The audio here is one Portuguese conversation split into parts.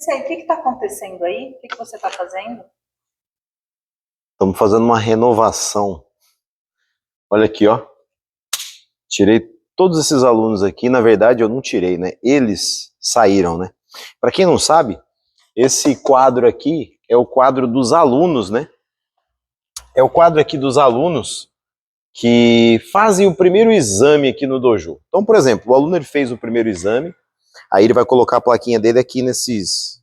Sensei, o que está acontecendo aí? O que você está fazendo? Estamos fazendo uma renovação. Olha aqui, ó. Tirei todos esses alunos aqui. Na verdade, eu não tirei, né? Eles saíram, né? Para quem não sabe, esse quadro aqui é o quadro dos alunos, né? É o quadro aqui dos alunos que fazem o primeiro exame aqui no dojo. Então, por exemplo, o aluno ele fez o primeiro exame, aí ele vai colocar a plaquinha dele aqui nessas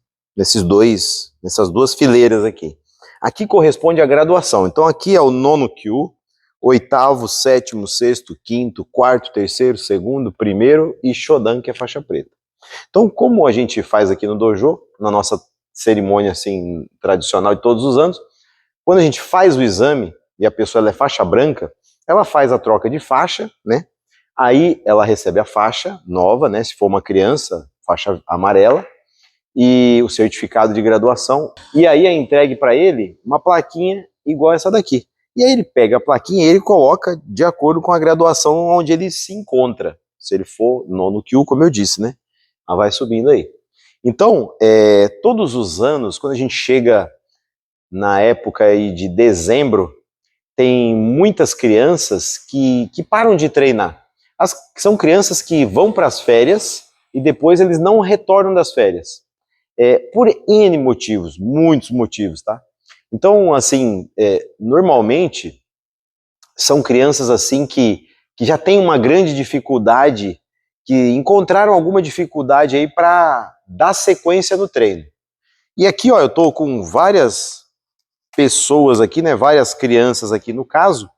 duas fileiras aqui. Aqui corresponde à graduação. Então aqui é o nono Kyu, oitavo, sétimo, sexto, quinto, quarto, terceiro, segundo, primeiro e Shodan, que é faixa preta. Então, como a gente faz aqui no dojo, na nossa cerimônia assim tradicional de todos os anos, quando a gente faz o exame e a pessoa ela é faixa branca, ela faz a troca de faixa, né? Aí ela recebe a faixa nova, né? Se for uma criança, faixa amarela, e o certificado de graduação, e aí é entregue para ele uma plaquinha igual essa daqui. E aí ele pega a plaquinha e ele coloca de acordo com a graduação onde ele se encontra. Se ele for nono Kyu, como eu disse, né? Ela vai subindo aí. Então, todos os anos, quando a gente chega na época aí de dezembro, tem muitas crianças que param de treinar. São crianças que vão para as férias e depois eles não retornam das férias. Por N motivos, muitos motivos, tá? Então, assim, normalmente, são crianças assim que já têm uma grande dificuldade, que encontraram alguma dificuldade aí para dar sequência no treino. E aqui, ó, eu tô com várias pessoas aqui, né, várias crianças aqui no caso,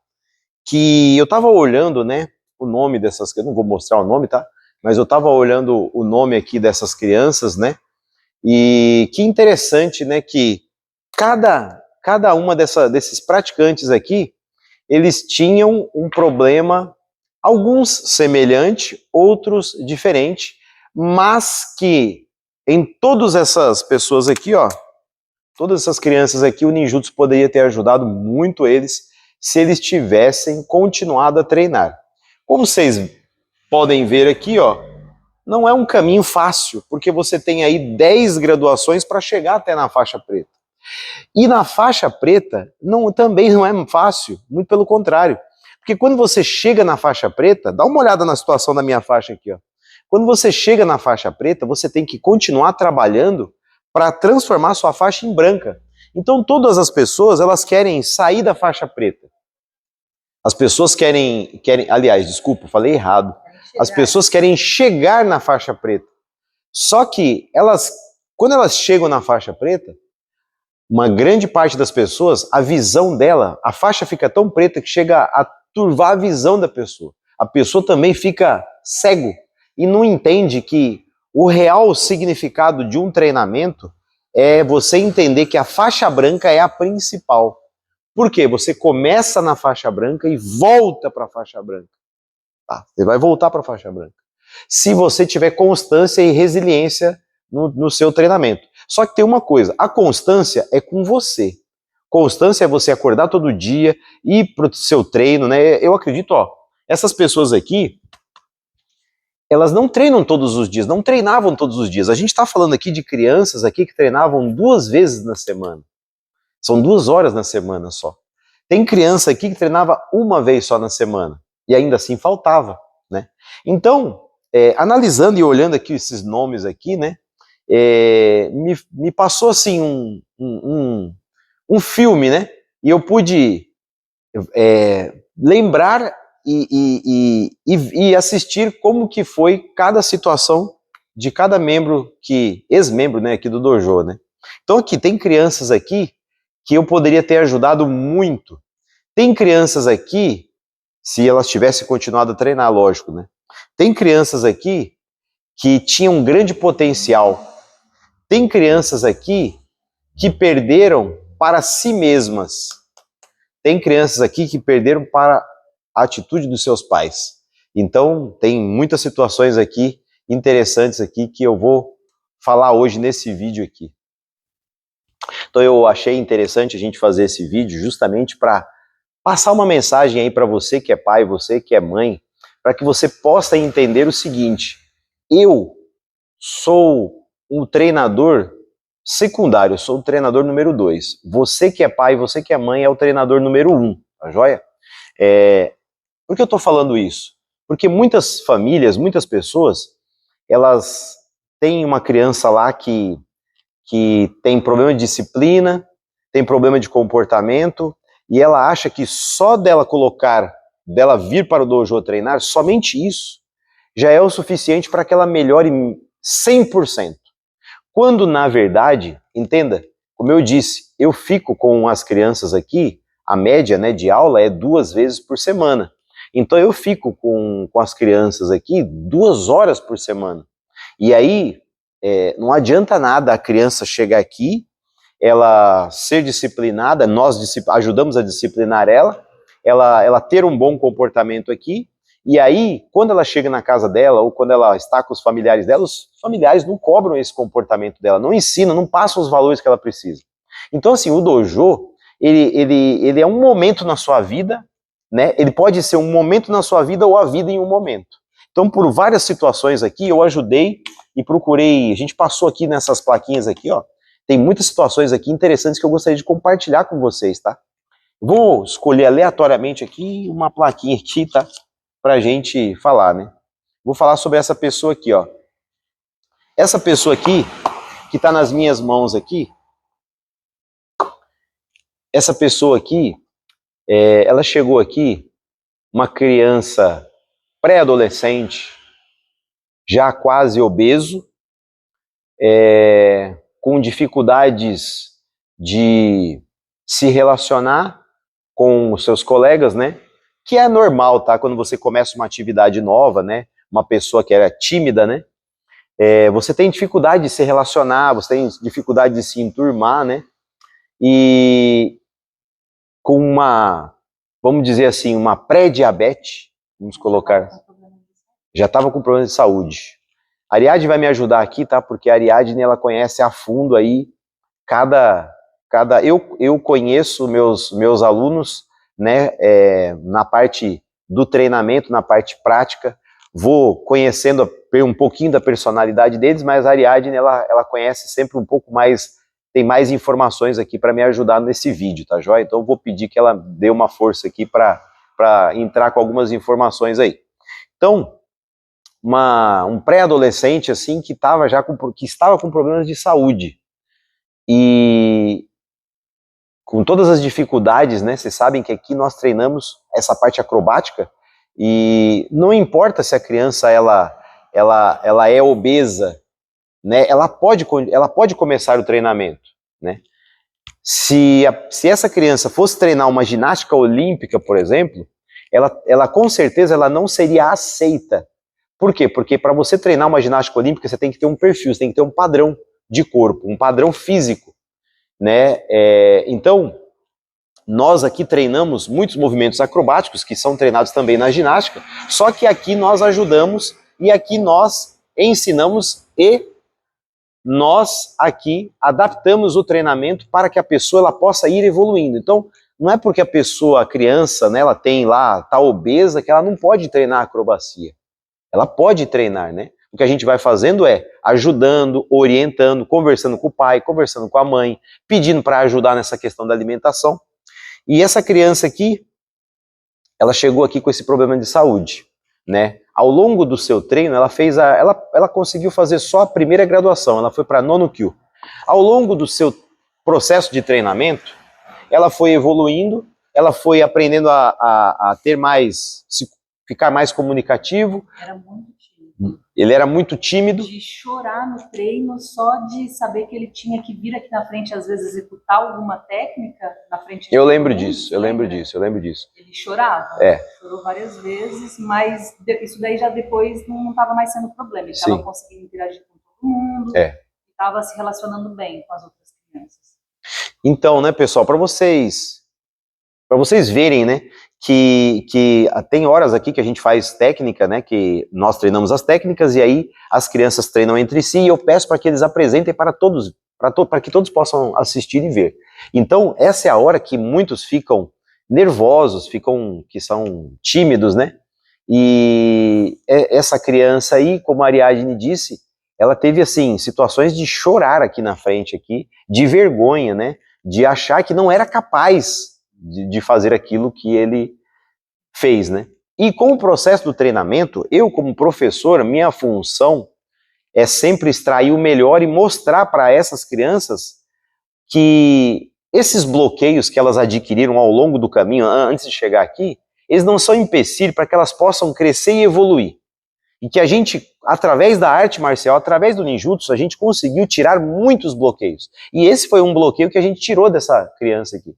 que eu tava olhando, né, o nome dessas, eu não vou mostrar o nome, tá? Mas eu tava olhando o nome aqui dessas crianças, né? E que interessante, né, que cada uma desses praticantes aqui, eles tinham um problema, alguns semelhante, outros diferente, mas que em todas essas pessoas aqui, ó, todas essas crianças aqui, o ninjutsu poderia ter ajudado muito eles se eles tivessem continuado a treinar. Como vocês podem ver aqui, ó, não é um caminho fácil, porque você tem aí 10 graduações para chegar até na faixa preta. E na faixa preta também não é fácil, muito pelo contrário. Porque quando você chega na faixa preta, dá uma olhada na situação da minha faixa aqui, ó. Quando você chega na faixa preta, você tem que continuar trabalhando para transformar sua faixa em branca. Então todas as pessoas, elas querem sair da faixa preta. As pessoas querem, aliás, desculpa, falei errado. As pessoas querem chegar na faixa preta. Só que quando elas chegam na faixa preta, uma grande parte das pessoas, a visão dela, a faixa fica tão preta que chega a turvar a visão da pessoa. A pessoa também fica cego e não entende que o real significado de um treinamento é você entender que a faixa branca é a principal. Por quê? Você começa na faixa branca e volta para a faixa branca. Tá? Você vai voltar para a faixa branca. Se você tiver constância e resiliência no seu treinamento. Só que tem uma coisa, a constância é com você. Constância é você acordar todo dia, ir para o seu treino, né? Eu acredito, ó, essas pessoas aqui, elas não treinam todos os dias, não treinavam todos os dias. A gente está falando aqui de crianças aqui que treinavam 2 vezes na semana. São 2 horas na semana só. Tem criança aqui que treinava 1 vez só na semana. E ainda assim faltava, né? Então, analisando e olhando aqui esses nomes aqui, né? Me passou assim um filme, né? E eu pude lembrar e assistir como que foi cada situação de cada membro ex-membro, né, aqui do dojo, né? Então aqui tem crianças aqui que eu poderia ter ajudado muito. Tem crianças aqui, se elas tivessem continuado a treinar, lógico, né? Tem crianças aqui que tinham um grande potencial. Tem crianças aqui que perderam para si mesmas. Tem crianças aqui que perderam para a atitude dos seus pais. Então, tem muitas situações aqui interessantes aqui que eu vou falar hoje nesse vídeo aqui. Então, eu achei interessante a gente fazer esse vídeo justamente para passar uma mensagem aí para você que é pai, você que é mãe, para que você possa entender o seguinte: eu sou um treinador secundário, eu sou o treinador número 2. Você que é pai, você que é mãe, é o treinador número 1, tá joia? Por que eu tô falando isso? Porque muitas famílias, muitas pessoas, elas têm uma criança lá que tem problema de disciplina, tem problema de comportamento, e ela acha que só dela vir para o dojo treinar, somente isso, já é o suficiente para que ela melhore 100%. Quando, na verdade, entenda, como eu disse, eu fico com as crianças aqui, a média, né, de aula é 2 vezes por semana. Então eu fico com as crianças aqui 2 horas por semana. E aí, não adianta nada a criança chegar aqui, ela ser disciplinada, nós ajudamos a disciplinar ela ter um bom comportamento aqui, e aí, quando ela chega na casa dela, ou quando ela está com os familiares dela, os familiares não cobram esse comportamento dela, não ensinam, não passam os valores que ela precisa. Então, assim, o dojo, ele é um momento na sua vida, né? Ele pode ser um momento na sua vida ou a vida em um momento. Então, por várias situações aqui, eu ajudei e procurei, a gente passou aqui nessas plaquinhas aqui, ó, tem muitas situações aqui interessantes que eu gostaria de compartilhar com vocês, tá? Vou escolher aleatoriamente aqui uma plaquinha aqui, tá? Pra gente falar, né? Vou falar sobre essa pessoa aqui, ó. Essa pessoa aqui, que tá nas minhas mãos aqui, essa pessoa aqui, ela chegou aqui, uma criança pré-adolescente, já quase obeso, com dificuldades de se relacionar com os seus colegas, né? Que é normal, tá? Quando você começa uma atividade nova, né? Uma pessoa que era tímida, né? Você tem dificuldade de se relacionar, você tem dificuldade de se enturmar, né? E com vamos dizer assim, uma pré-diabetes, vamos colocar, já estava com problema de saúde. A Ariadne vai me ajudar aqui, tá? Porque a Ariadne, ela conhece a fundo aí eu conheço meus alunos, né, na parte do treinamento, na parte prática, vou conhecendo um pouquinho da personalidade deles, mas a Ariadne, ela conhece sempre um pouco mais, tem mais informações aqui para me ajudar nesse vídeo, tá joia? Então eu vou pedir que ela dê uma força aqui para entrar com algumas informações aí. Então, um pré-adolescente assim que estava com problemas de saúde e com todas as dificuldades, né? Vocês sabem que aqui nós treinamos essa parte acrobática e não importa se a criança ela é obesa, né? Ela pode começar o treinamento, né? Se essa criança fosse treinar uma ginástica olímpica, por exemplo, ela com certeza ela não seria aceita. Por quê? Porque para você treinar uma ginástica olímpica, você tem que ter um perfil, você tem que ter um padrão de corpo, um padrão físico, né? Então, nós aqui treinamos muitos movimentos acrobáticos que são treinados também na ginástica, só que aqui nós ajudamos e aqui nós ensinamos e nós aqui adaptamos o treinamento para que a pessoa ela possa ir evoluindo. Então, não é porque a criança, né, ela tem lá, tá obesa, que ela não pode treinar acrobacia. Ela pode treinar, né? O que a gente vai fazendo é ajudando, orientando, conversando com o pai, conversando com a mãe, pedindo para ajudar nessa questão da alimentação. E essa criança aqui, ela chegou aqui com esse problema de saúde, né? Ao longo do seu treino, ela conseguiu fazer só a primeira graduação, ela foi para nono Kyu. Ao longo do seu processo de treinamento, ela foi evoluindo, ela foi aprendendo a ter ficar mais comunicativo. Era muito tímido. Ele era muito tímido. De chorar no treino, só de saber que ele tinha que vir aqui na frente, às vezes executar alguma técnica na frente. Eu lembro disso. Ele chorava, chorou várias vezes, mas isso daí já depois não estava mais sendo problema. Ele estava conseguindo interagir com todo mundo, estava se relacionando bem com as outras crianças. Então, né, pessoal, para vocês verem, né, que tem horas aqui que a gente faz técnica, né, que nós treinamos as técnicas e aí as crianças treinam entre si e eu peço para que eles apresentem para todos, para que todos possam assistir e ver. Então, essa é a hora que muitos ficam nervosos, que são tímidos, né, e essa criança aí, como a Ariadne disse, ela teve, assim, situações de chorar aqui na frente, aqui, de vergonha, né? De achar que não era capaz de fazer aquilo que ele fez, né? E com o processo do treinamento, eu como professor, minha função é sempre extrair o melhor e mostrar para essas crianças que esses bloqueios que elas adquiriram ao longo do caminho, antes de chegar aqui, eles não são empecilho para que elas possam crescer e evoluir. E que a gente, através da arte marcial, através do ninjutsu, a gente conseguiu tirar muitos bloqueios. E esse foi um bloqueio que a gente tirou dessa criança aqui.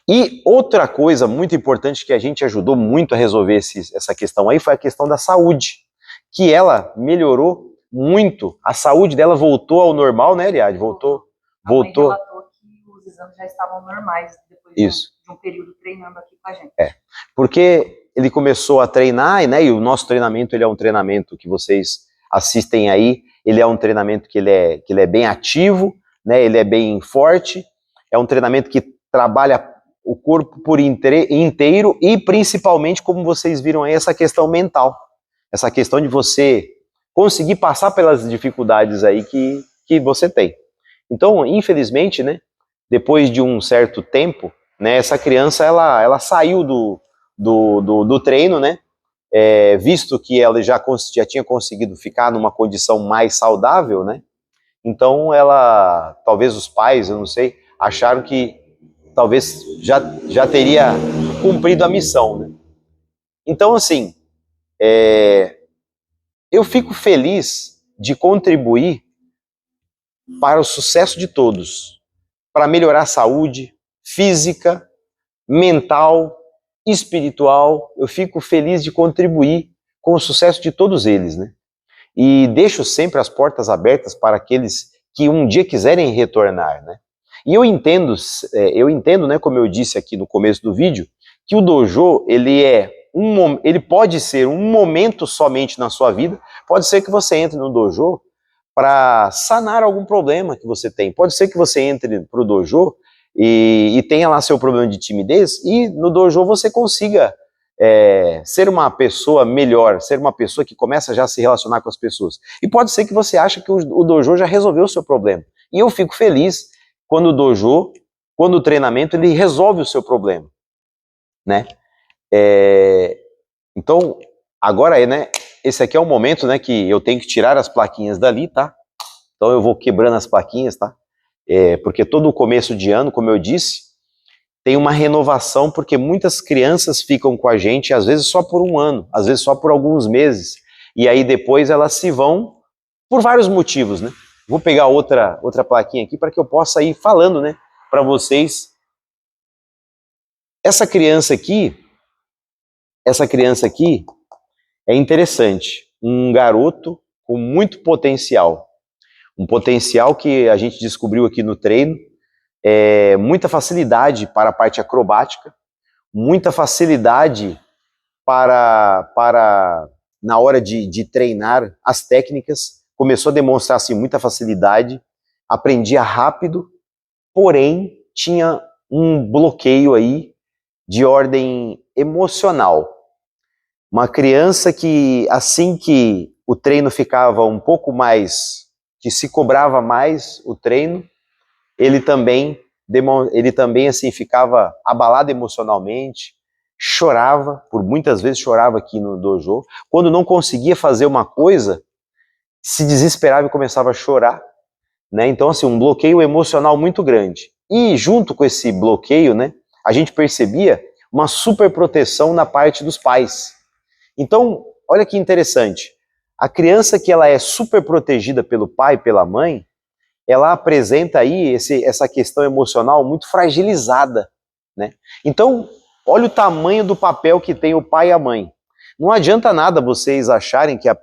E outra coisa muito importante que a gente ajudou muito a resolver essa questão aí foi a questão da saúde, que ela melhorou muito, a saúde dela voltou ao normal, né, Eliade? Voltou. A mãe relatou que os exames já estavam normais depois de um período treinando aqui com a gente. Porque ele começou a treinar, né, e o nosso treinamento, ele é um treinamento que vocês assistem aí, ele é um treinamento que ele é bem ativo, né, ele é bem forte, é um treinamento que trabalha o corpo por inteiro e principalmente, como vocês viram aí, essa questão mental, essa questão de você conseguir passar pelas dificuldades aí que você tem. Então, infelizmente, né, depois de um certo tempo, né, essa criança, ela saiu do treino, né, visto que ela já tinha conseguido ficar numa condição mais saudável, né, então talvez os pais, eu não sei, acharam que talvez já teria cumprido a missão, né. Então, assim, eu fico feliz de contribuir para o sucesso de todos, para melhorar a saúde física, mental, espiritual. Eu fico feliz de contribuir com o sucesso de todos eles, né? E deixo sempre as portas abertas para aqueles que um dia quiserem retornar, né? E eu entendo, né, como eu disse aqui no começo do vídeo, que o dojo, ele pode ser um momento somente na sua vida. Pode ser que você entre no dojo para sanar algum problema que você tem. Pode ser que você entre para o dojo e tenha lá seu problema de timidez, e no dojo você consiga ser uma pessoa melhor, ser uma pessoa que começa já a se relacionar com as pessoas. E pode ser que você ache que o dojo já resolveu o seu problema. E eu fico feliz quando o dojo, quando o treinamento, ele resolve o seu problema, né? Então, agora, né, esse aqui é o momento, né, que eu tenho que tirar as plaquinhas dali, tá? Então eu vou quebrando as plaquinhas, tá? Porque todo o começo de ano, como eu disse, tem uma renovação, porque muitas crianças ficam com a gente, às vezes só por um ano, às vezes só por alguns meses, e aí depois elas se vão por vários motivos, né? Vou pegar outra plaquinha aqui para que eu possa ir falando, né, para vocês. Essa criança aqui é interessante, um garoto com muito potencial, um potencial que a gente descobriu aqui no treino, muita facilidade para a parte acrobática, muita facilidade para na hora de treinar as técnicas, começou a demonstrar assim, muita facilidade, aprendia rápido, porém tinha um bloqueio aí de ordem emocional. Uma criança que, assim que o treino ficava um pouco mais, que se cobrava mais o treino, ele também assim ficava abalado emocionalmente, chorava, por muitas vezes chorava aqui no dojo. Quando não conseguia fazer uma coisa, se desesperava e começava a chorar, né? Então, assim, um bloqueio emocional muito grande. E junto com esse bloqueio, né, a gente percebia uma super proteção na parte dos pais. Então, olha que interessante. A criança que ela é super protegida pelo pai e pela mãe, ela apresenta aí essa questão emocional muito fragilizada, né? Então, olha o tamanho do papel que tem o pai e a mãe. Não adianta nada vocês acharem que a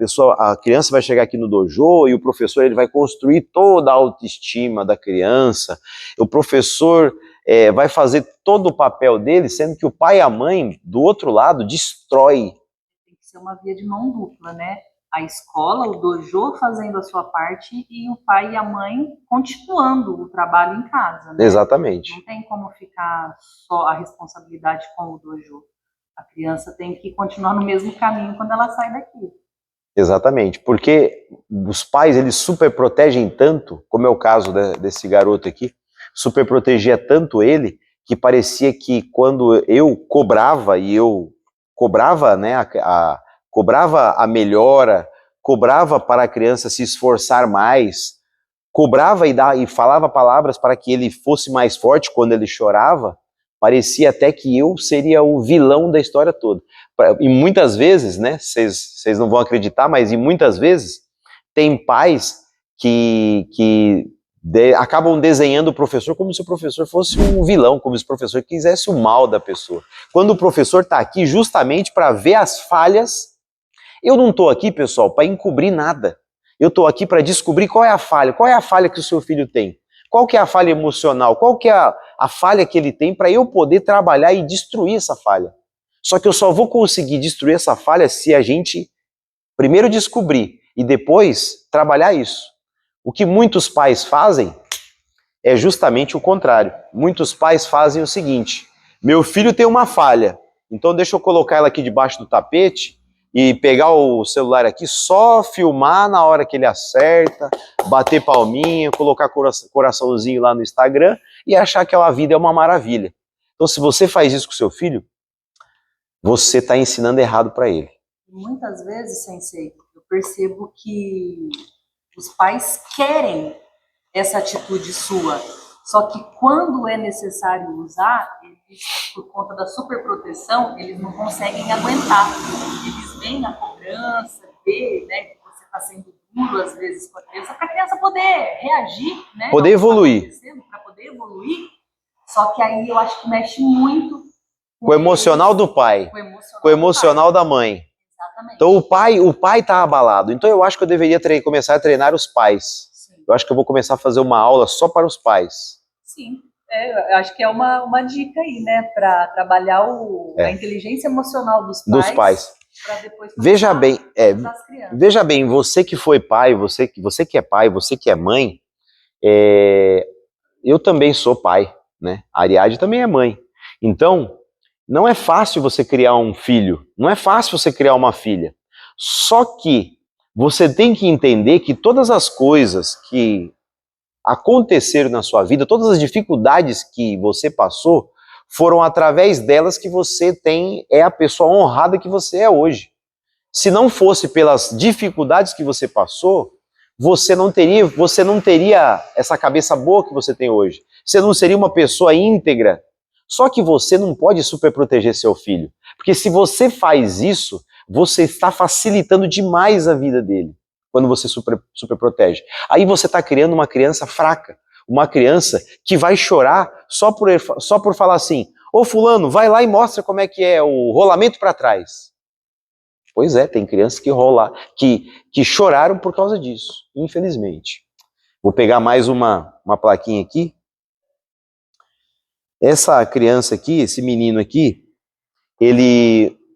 criança vai chegar aqui no dojo e o professor ele vai construir toda a autoestima da criança, o professor vai fazer todo o papel dele, sendo que o pai e a mãe, do outro lado, destrói. Tem que ser uma via de mão dupla, né? A escola, o dojo fazendo a sua parte e o pai e a mãe continuando o trabalho em casa, né? Exatamente. Não tem como ficar só a responsabilidade com o dojo. A criança tem que continuar no mesmo caminho quando ela sai daqui. Exatamente, porque os pais, eles superprotegem tanto, como é o caso desse garoto aqui, superprotegia tanto ele, que parecia que quando eu cobrava, e eu cobrava, né, cobrava a melhora, cobrava para a criança se esforçar mais, cobrava e falava palavras para que ele fosse mais forte quando ele chorava, parecia até que eu seria o vilão da história toda. E muitas vezes, né, vocês não vão acreditar, mas e muitas vezes tem pais que acabam desenhando o professor como se o professor fosse um vilão, como se o professor quisesse o mal da pessoa. Quando o professor está aqui justamente para ver as falhas. Eu não estou aqui, pessoal, para encobrir nada. Eu estou aqui para descobrir qual é a falha que o seu filho tem. Qual que é a falha emocional, qual que é a falha que ele tem para eu poder trabalhar e destruir essa falha. Só que eu só vou conseguir destruir essa falha se a gente primeiro descobrir e depois trabalhar isso. O que muitos pais fazem é justamente o contrário. Muitos pais fazem o seguinte: meu filho tem uma falha, então deixa eu colocar ela aqui debaixo do tapete e pegar o celular aqui, só filmar na hora que ele acerta, bater palminha, colocar coraçãozinho lá no Instagram e achar que a vida é uma maravilha. Então, se você faz isso com seu filho, você está ensinando errado para ele. Muitas vezes, Sensei, eu percebo que os pais querem essa atitude sua, só que quando é necessário usar, eles, por conta da superproteção, eles não conseguem aguentar. Eles veem a cobrança, vê, né, que você está sendo duro às vezes com a criança, para a criança poder reagir, né, poder evoluir. Para poder evoluir. Só que aí eu acho que mexe muito com o emocional do pai, com o emocional da mãe. Exatamente. Então o pai está abalado. Então eu acho que eu deveria começar a treinar os pais. Sim. Eu acho que eu vou começar a fazer uma aula só para os pais. Sim, eu acho que é uma dica aí, né, para trabalhar a inteligência emocional dos pais. Para depois veja bem, você que foi pai, você que é pai, você que é mãe, eu também sou pai, né? A Ariadne também é mãe. Então, não é fácil você criar um filho, não é fácil você criar uma filha. Só que você tem que entender que todas as coisas que aconteceram na sua vida, todas as dificuldades que você passou, foram através delas que você é a pessoa honrada que você é hoje. Se não fosse pelas dificuldades que você passou, você não teria essa cabeça boa que você tem hoje. Você não seria uma pessoa íntegra. Só que você não pode superproteger seu filho. Porque se você faz isso, você está facilitando demais a vida dele. Quando você superprotege. Aí você está criando uma criança fraca. Uma criança que vai chorar só por falar assim: ô fulano, vai lá e mostra como é que é o rolamento para trás. Pois é, tem crianças que choraram por causa disso, infelizmente. Vou pegar mais uma plaquinha aqui. Essa criança aqui, esse menino aqui,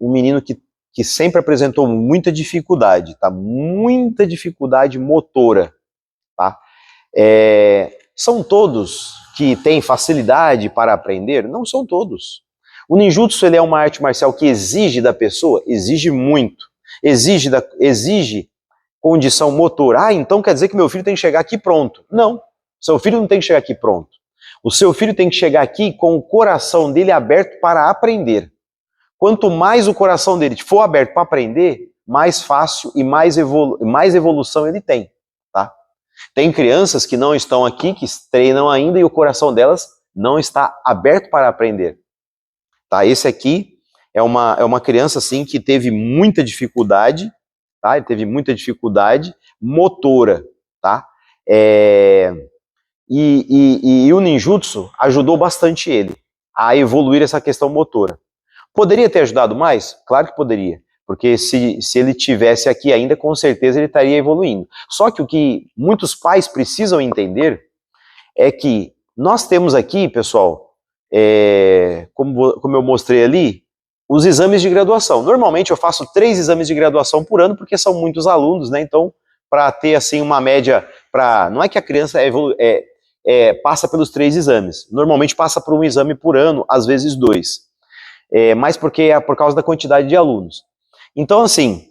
um menino que sempre apresentou muita dificuldade, tá? Muita dificuldade motora, tá? São todos que têm facilidade para aprender? Não são todos. O ninjutsu, ele é uma arte marcial que exige da pessoa? Exige muito. Exige condição motora. Então quer dizer que meu filho tem que chegar aqui pronto. Não, seu filho não tem que chegar aqui pronto. O seu filho tem que chegar aqui com o coração dele aberto para aprender. Quanto mais o coração dele for aberto para aprender, mais fácil e mais evolução ele tem, tá? Tem crianças que não estão aqui, que treinam ainda e o coração delas não está aberto para aprender. Tá? Esse aqui é uma criança assim que teve muita dificuldade, tá? Ele teve muita dificuldade motora, tá? E o ninjutsu ajudou bastante ele a evoluir essa questão motora. Poderia ter ajudado mais? Claro que poderia, porque se ele tivesse aqui ainda, com certeza ele estaria evoluindo. Só que o que muitos pais precisam entender é que nós temos aqui, pessoal, como eu mostrei ali, os exames de graduação. Normalmente eu faço 3 exames de graduação por ano, porque são muitos alunos, né? Então, para ter assim uma média, não é que a criança passa pelos 3 exames. Normalmente passa por um exame por ano, às vezes 2. Mas porque é por causa da quantidade de alunos. Então, assim,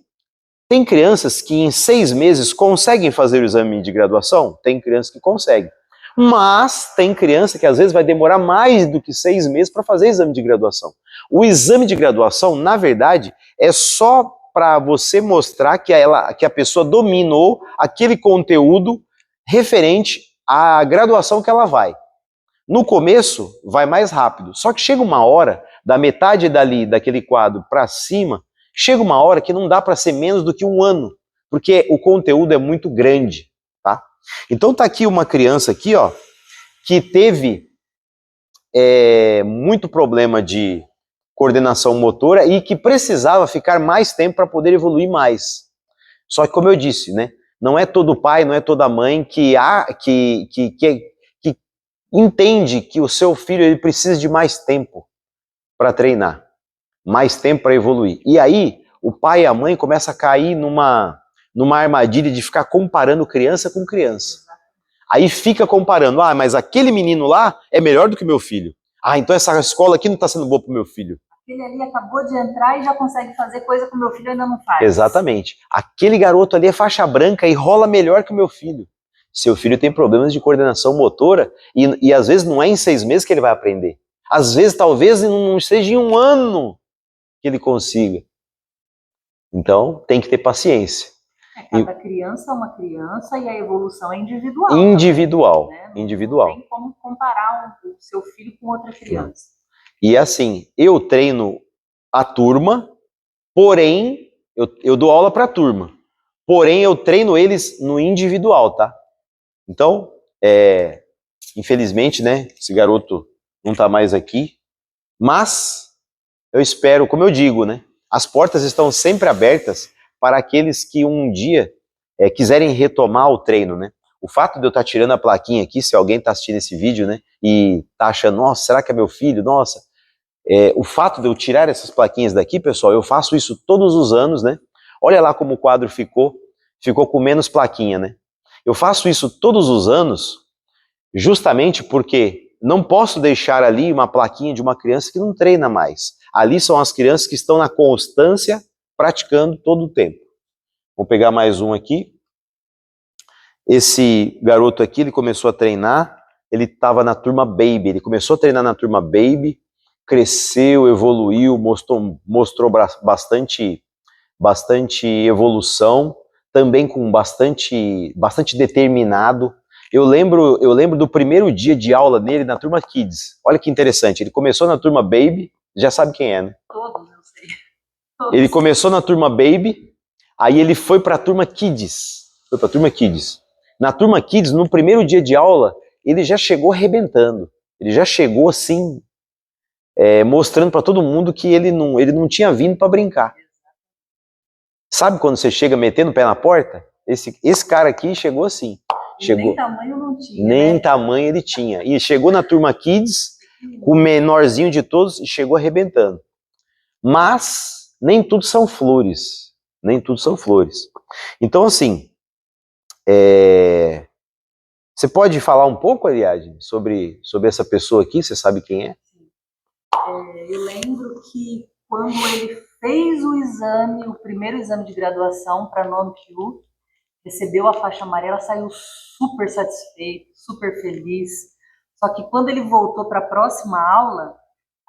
Tem crianças que em 6 meses conseguem fazer o exame de graduação? Tem crianças que conseguem. Mas tem criança que às vezes vai demorar mais do que 6 meses para fazer exame de graduação. O exame de graduação, na verdade, é só para você mostrar que a pessoa dominou aquele conteúdo referente à graduação que ela vai. No começo, vai mais rápido. Só que chega uma hora, da metade daquele quadro para cima, chega uma hora que não dá para ser menos do que 1 ano, porque o conteúdo é muito grande, tá? Então tá aqui uma criança aqui, ó, que teve muito problema de coordenação motora e que precisava ficar mais tempo para poder evoluir mais. Só que, como eu disse, né, não é todo pai, não é toda mãe que entende que o seu filho ele precisa de mais tempo para treinar, mais tempo para evoluir. E aí, o pai e a mãe começam a cair numa armadilha de ficar comparando criança com criança. Aí fica comparando, mas aquele menino lá é melhor do que meu filho. Então essa escola aqui não está sendo boa para o meu filho. Aquele ali acabou de entrar e já consegue fazer coisa que o meu filho ainda não faz. Exatamente. Aquele garoto ali é faixa branca e rola melhor que o meu filho. Seu filho tem problemas de coordenação motora e às vezes não é em 6 meses que ele vai aprender. Às vezes, talvez não seja em 1 ano que ele consiga. Então, tem que ter paciência. Cada criança é uma criança e a evolução é individual. Individual, também, né? individual. Não tem como comparar o seu filho com outra criança. E assim, eu treino a turma, porém, eu dou aula para a turma. Porém, eu treino eles no individual, tá? Então, infelizmente, né, esse garoto não está mais aqui, mas eu espero, como eu digo, né, as portas estão sempre abertas para aqueles que um dia quiserem retomar o treino, né? O fato de eu estar tirando a plaquinha aqui, se alguém está assistindo esse vídeo, né, e está achando, nossa, será que é meu filho? Nossa, o fato de eu tirar essas plaquinhas daqui, pessoal, eu faço isso todos os anos, né? Olha lá como o quadro ficou com menos plaquinha, né? Eu faço isso todos os anos, justamente porque não posso deixar ali uma plaquinha de uma criança que não treina mais. Ali são as crianças que estão na constância, praticando todo o tempo. Vou pegar mais um aqui. Esse garoto aqui, ele começou a treinar, ele estava na turma Baby, ele começou a treinar na turma Baby, cresceu, evoluiu, mostrou bastante evolução, também com bastante determinado. Eu lembro do primeiro dia de aula dele na turma Kids. Olha que interessante, ele começou na turma Baby, já sabe quem é, né? Todos, eu sei. Todos. Ele começou na turma Baby, aí ele foi para a turma Kids. Na turma Kids, no primeiro dia de aula, ele já chegou arrebentando. Ele já chegou assim, mostrando para todo mundo que ele não tinha vindo para brincar. Sabe quando você chega metendo o pé na porta? Esse cara aqui chegou assim. Nem tamanho não tinha. Nem né? tamanho ele tinha. E chegou na turma Kids, o menorzinho de todos, e chegou arrebentando. Mas nem tudo são flores. Nem tudo são flores. Então, assim, você pode falar um pouco, Ariadne, sobre essa pessoa aqui? Você sabe quem é? Eu lembro que quando ele fez o primeiro exame de graduação para Non-Q, recebeu a faixa amarela, saiu super satisfeito, super feliz. Só que quando ele voltou para a próxima aula,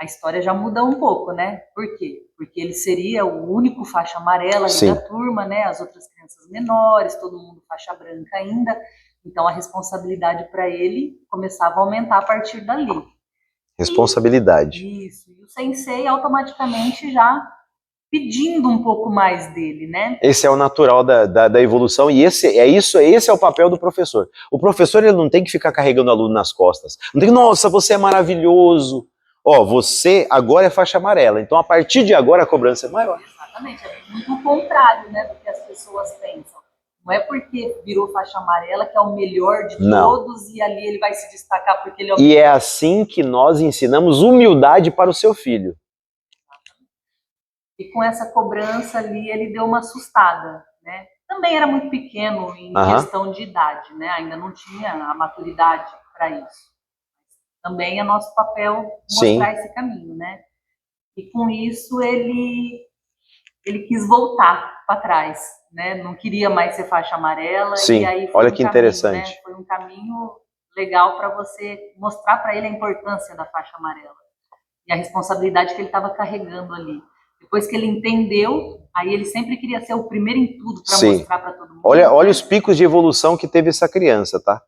a história já muda um pouco, né? Por quê? Porque ele seria o único faixa amarela ali da turma, né? As outras crianças menores, todo mundo faixa branca ainda. Então a responsabilidade para ele começava a aumentar a partir dali. Responsabilidade. Isso. E o sensei automaticamente já pedindo um pouco mais dele, né? Esse é o natural da evolução e esse é o papel do professor. O professor ele não tem que ficar carregando o aluno nas costas. Não tem que, nossa, você é maravilhoso. Você agora é faixa amarela, então a partir de agora a cobrança é maior. Exatamente, é muito o contrário, né, do que as pessoas pensam. Não é porque virou faixa amarela que é o melhor de todos e ali ele vai se destacar porque ele é o melhor. E é assim que nós ensinamos humildade para o seu filho. E com essa cobrança ali, ele deu uma assustada, né? Também era muito pequeno em questão de idade, né? Ainda não tinha a maturidade para isso. Também é nosso papel mostrar esse caminho, né? E com isso ele quis voltar. para trás, né? Não queria mais ser faixa amarela. Sim, e aí foi olha que interessante. Né? Foi um caminho legal para você mostrar para ele a importância da faixa amarela e a responsabilidade que ele estava carregando ali. Depois que ele entendeu, aí ele sempre queria ser o primeiro em tudo para mostrar para todo mundo. Olha os picos de evolução que teve essa criança, tá?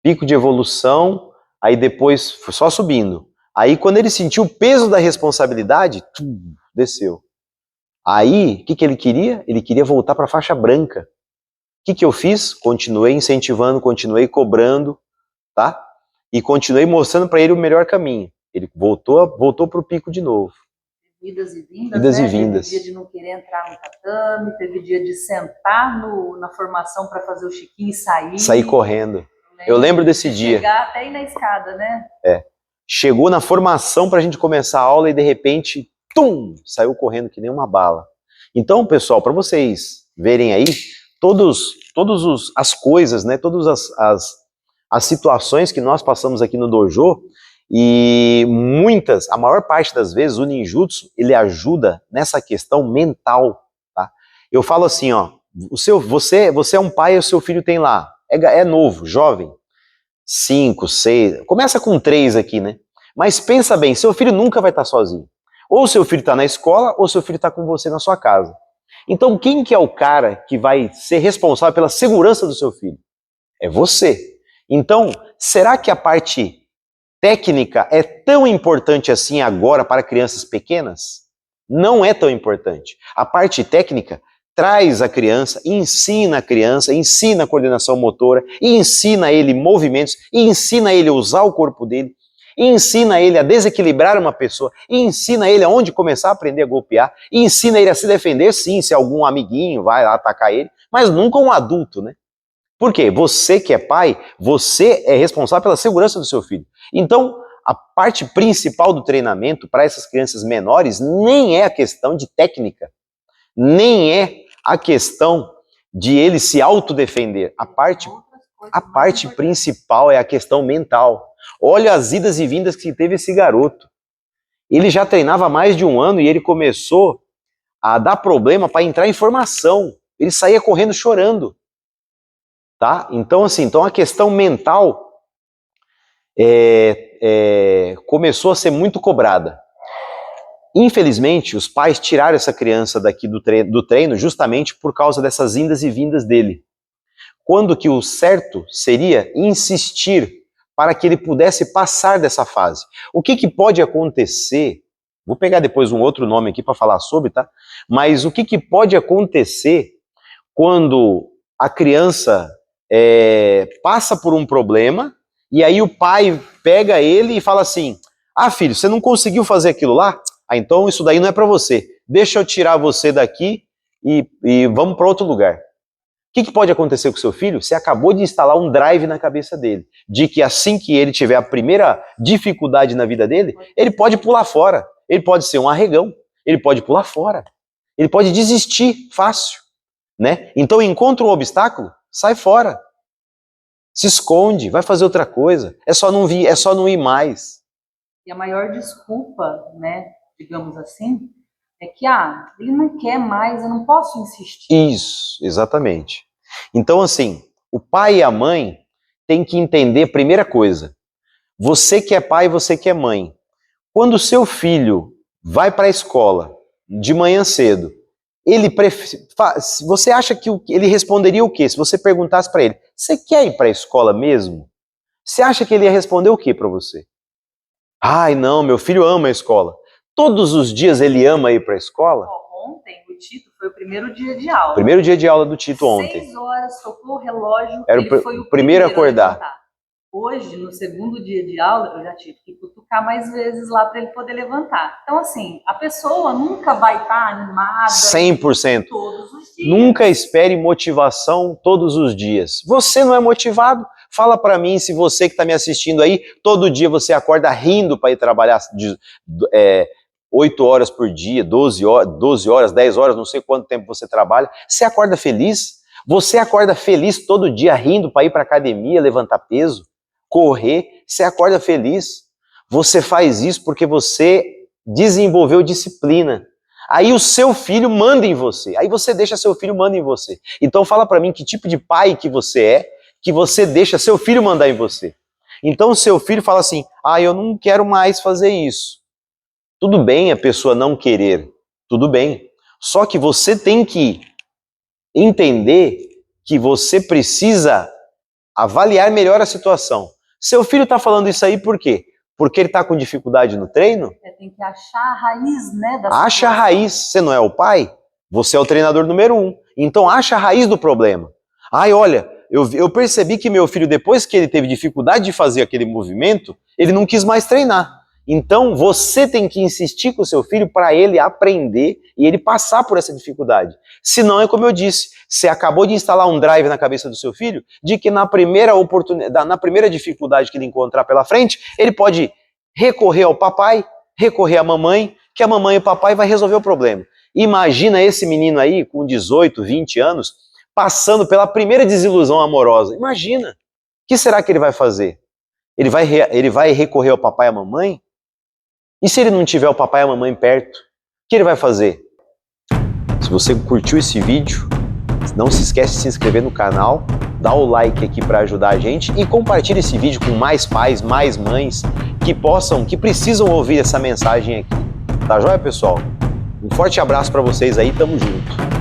Pico de evolução, aí depois foi só subindo. Aí quando ele sentiu o peso da responsabilidade, desceu. Aí, o que ele queria? Ele queria voltar para a faixa branca. O que eu fiz? Continuei incentivando, continuei cobrando, tá? E continuei mostrando para ele o melhor caminho. Ele voltou para o pico de novo. Idas e vindas, né? Teve dia de não querer entrar no tatame, teve dia de sentar na formação para fazer o chiquinho e sair. Sair correndo. Eu lembro desse dia. Chegar até ir na escada, né? Chegou na formação para a gente começar a aula e de repente, saiu correndo que nem uma bala. Então, pessoal, para vocês verem aí, as coisas, né? Todas as situações que nós passamos aqui no dojo, e a maior parte das vezes, o ninjutsu, ele ajuda nessa questão mental, tá? Eu falo assim, ó, você é um pai e o seu filho tem lá, é novo, jovem, 5, 6, começa com 3 aqui, né? Mas pensa bem, seu filho nunca vai estar sozinho. Ou seu filho está na escola, ou seu filho está com você na sua casa. Então, quem que é o cara que vai ser responsável pela segurança do seu filho? É você. Então, será que a parte técnica é tão importante assim agora para crianças pequenas? Não é tão importante. A parte técnica traz a criança, ensina a coordenação motora, e ensina ele movimentos, e ensina ele a usar o corpo dele, e ensina ele a desequilibrar uma pessoa, e ensina ele aonde começar a aprender a golpear, e ensina ele a se defender, sim, se algum amiguinho vai lá atacar ele, mas nunca um adulto, né? Por quê? Você que é pai, você é responsável pela segurança do seu filho. Então, a parte principal do treinamento para essas crianças menores nem é a questão de técnica, nem é a questão de ele se autodefender. A parte principal é a questão mental. Olha as idas e vindas que teve esse garoto. Ele já treinava há mais de 1 ano e ele começou a dar problema para entrar em formação. Ele saía correndo chorando. Tá? Então, assim, a questão mental começou a ser muito cobrada. Infelizmente, os pais tiraram essa criança daqui do treino justamente por causa dessas indas e vindas dele. Quando que o certo seria insistir para que ele pudesse passar dessa fase. O que pode acontecer? Vou pegar depois um outro nome aqui para falar sobre, tá? Mas o que pode acontecer quando a criança passa por um problema e aí o pai pega ele e fala assim: ah, filho, você não conseguiu fazer aquilo lá? Ah, então isso daí não é para você. Deixa eu tirar você daqui e vamos para outro lugar. O que pode acontecer com o seu filho? Você acabou de instalar um drive na cabeça dele, de que assim que ele tiver a primeira dificuldade na vida dele, ele pode pular fora, ele pode ser um arregão, ele pode pular fora, ele pode desistir fácil, né? Então encontra um obstáculo, sai fora, se esconde, vai fazer outra coisa, é só não ir mais. E a maior desculpa, né, digamos assim, é que, ele não quer mais, eu não posso insistir. Isso, exatamente. Então, assim, o pai e a mãe têm que entender a primeira coisa. Você que é pai, você que é mãe. Quando o seu filho vai para a escola de manhã cedo, você acha que ele responderia o quê? Se você perguntasse para ele, você quer ir para a escola mesmo? Você acha que ele ia responder o quê para você? Ai, não, meu filho ama a escola. Todos os dias ele ama ir para a escola? Ontem, o Tito foi o primeiro dia de aula. Primeiro dia de aula do Tito ontem. 6 horas, tocou o relógio, ele foi o primeiro a acordar. Hoje, no segundo dia de aula, eu já tive que cutucar mais vezes lá para ele poder levantar. Então, assim, a pessoa nunca vai estar animada 100%. Todos os dias. Nunca espere motivação todos os dias. Você não é motivado? Fala para mim, se você que está me assistindo aí, todo dia você acorda rindo para ir trabalhar 8 horas por dia, 12 horas, 10 horas, não sei quanto tempo você trabalha. Você acorda feliz? Você acorda feliz todo dia rindo para ir para academia, levantar peso, correr? Você acorda feliz? Você faz isso porque você desenvolveu disciplina. Aí o seu filho manda em você. Aí você deixa seu filho manda em você. Então fala pra mim que tipo de pai que você deixa seu filho mandar em você. Então o seu filho fala assim, eu não quero mais fazer isso. Tudo bem a pessoa não querer, tudo bem. Só que você tem que entender que você precisa avaliar melhor a situação. Seu filho está falando isso aí por quê? Porque ele está com dificuldade no treino? Tem que achar a raiz, né? Acha a raiz. Você não é o pai? Você é o treinador número 1. Então acha a raiz do problema. Olha, eu percebi que meu filho, depois que ele teve dificuldade de fazer aquele movimento, ele não quis mais treinar. Então você tem que insistir com o seu filho para ele aprender e ele passar por essa dificuldade. Senão é como eu disse, você acabou de instalar um drive na cabeça do seu filho de que na primeira oportunidade, na primeira dificuldade que ele encontrar pela frente, ele pode recorrer ao papai, recorrer à mamãe, que a mamãe e o papai vai resolver o problema. Imagina esse menino aí com 18, 20 anos passando pela primeira desilusão amorosa. Imagina. O que será que ele vai fazer? Ele vai recorrer ao papai e à mamãe? E se ele não tiver o papai e a mamãe perto, o que ele vai fazer? Se você curtiu esse vídeo, não se esquece de se inscrever no canal, dá o like aqui para ajudar a gente e compartilhe esse vídeo com mais pais, mais mães que precisam ouvir essa mensagem aqui. Tá joia, pessoal? Um forte abraço para vocês aí, tamo junto.